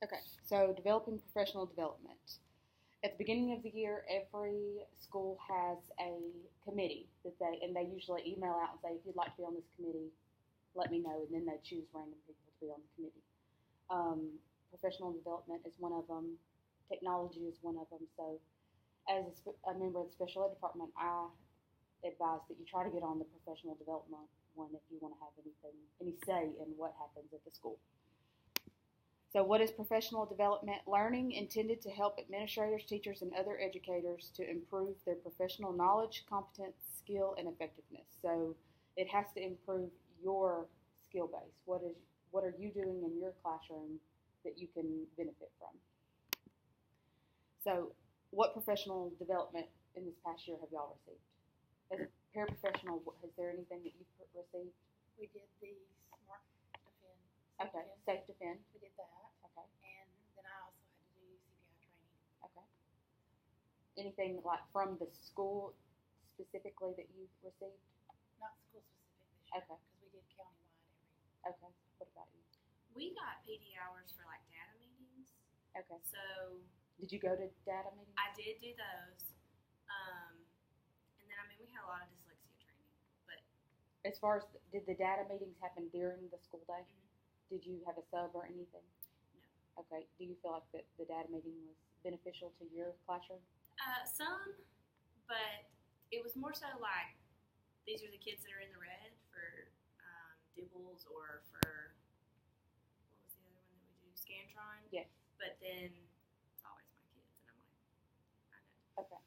Okay, so developing professional development. At the beginning of the year, every school has a committee they usually email out and say, if you'd like to be on this committee, let me know, and then they choose random people to be on the committee. Professional development is one of them. Technology is one of them. So, as a member of the special ed department, I advise that you try to get on the professional development one if you want to have any say in what happens at the school. So what is professional development? Learning intended to help administrators, teachers, and other educators to improve their professional knowledge, competence, skill, and effectiveness. So it has to improve your skill base. What are you doing in your classroom that you can benefit from? So what professional development in this past year have y'all received? As a paraprofessional, is there anything that you've received? We did the Smart Defend. Okay, Safe Defend. We did that. Okay. And then I also had to do CPI training. Okay. Anything like from the school specifically that you've received? Not school specific this year. Okay. Because we did countywide Okay. What about you? We got PD hours for like data meetings. Okay. So Did you go to data meetings? I did do those. And then we had a lot of dyslexia training. But As far as did the data meetings happen during the school day? Mhm. Did you have a sub or anything? No. Okay. Do you feel like the data meeting was beneficial to your classroom? Some, but it was more so like these are the kids that are in the red for Dibbles or for what was the other one that we do? Scantron. Yes. But then it's always my kids, and I'm like, I know. Okay.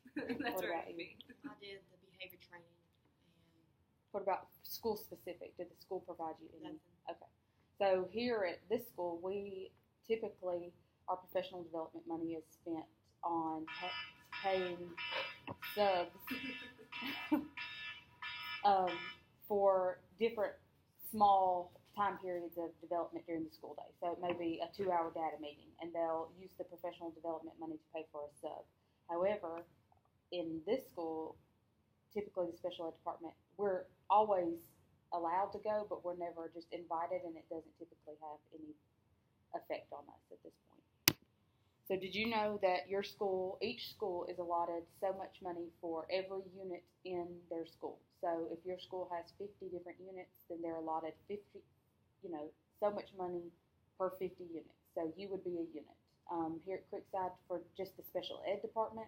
That's What where about it you? would be. I did the behavior training and What about school specific? Did the school provide you any? nothing. Okay. So here at this school, we typically, our professional development money is spent on paying subs for different small time periods of development during the school day. So it may be a 2-hour data meeting, and they'll use the professional development money to pay for a sub. However, in this school, typically the special ed department, we're always allowed to go, but we're never just invited, and it doesn't typically have any effect on us at this point. So did you know that each school is allotted so much money for every unit in their school? So if your school has 50 different units, then they're allotted 50, so much money per 50 units. So you would be a unit. Here at Creekside, for just the special ed department,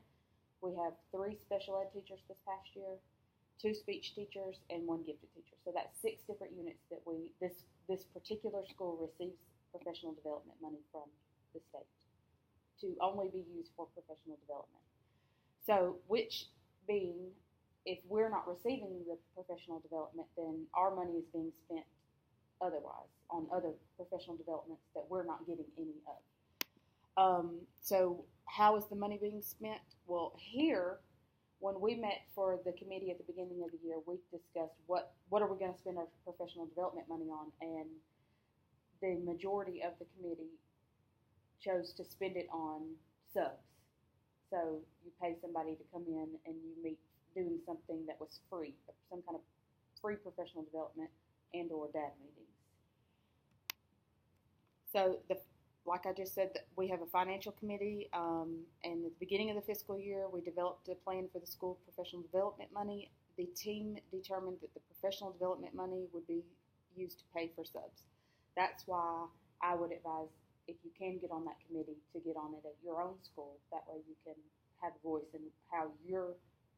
we have 3 special ed teachers this past year, 2 speech teachers, and 1 gifted teacher. So that's 6 different units that this particular school receives professional development money from the state to only be used for professional development. So which being, if we're not receiving the professional development, then our money is being spent otherwise on other professional developments that we're not getting any of. So how is the money being spent? Well, here, when we met for the committee at the beginning of the year, we discussed what are we going to spend our professional development money on, and the majority of the committee chose to spend it on subs. So you pay somebody to come in and you meet doing something that was free, some kind of free professional development and or data meetings. So like I just said, we have a financial committee, and at the beginning of the fiscal year, we developed a plan for the school professional development money. The team determined that the professional development money would be used to pay for subs. That's why I would advise, if you can get on that committee, to get on it at your own school. That way you can have a voice in how your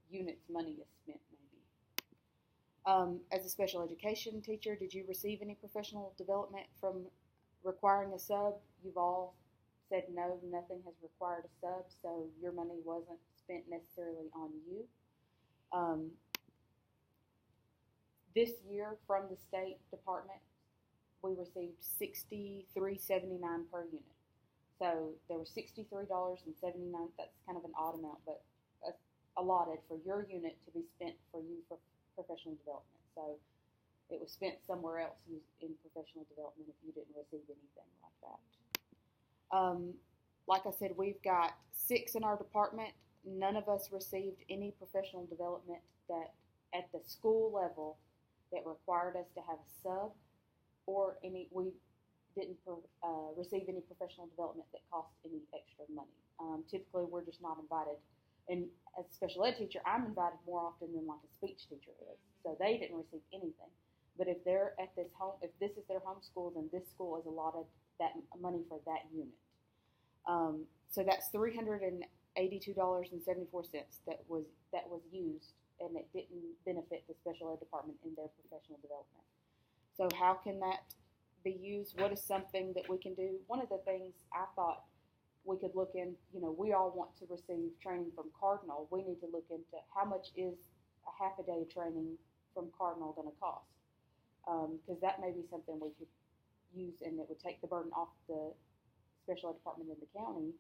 unit's money is spent, maybe. As a special education teacher, did you receive any professional development from requiring a sub? You've all said no, nothing has required a sub, so your money wasn't spent necessarily on you. This year from the State Department, we received $63.79 per unit. So there was $63.79. That's kind of an odd amount, but allotted for your unit to be spent for you for professional development. So it was spent somewhere else in professional development if you didn't receive anything like that. Like I said, we've got 6 in our department. None of us received any professional development that at the school level that required us to have a sub, or we receive any professional development that cost any extra money. Typically, we're just not invited. And as a special ed teacher, I'm invited more often than like a speech teacher is. So they didn't receive anything. But if they're at this home, if this is their home school, then this school is allotted that money for that unit. So that's $382.74 that was used, and it didn't benefit the special ed department in their professional development. So how can that be used? What is something that we can do? One of the things I thought we could look in, we all want to receive training from Cardinal. We need to look into how much is a half a day of training from Cardinal going to cost, because that may be something we could use, and it would take the burden off the special ed department in the county,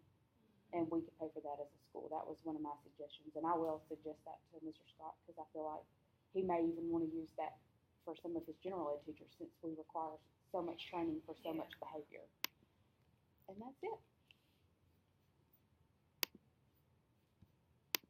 and we could pay for that as a school. That was one of my suggestions, and I will suggest that to Mr. Scott, because I feel like he may even want to use that for some of his general ed teachers, since we require so much training for so much behavior. And that's it.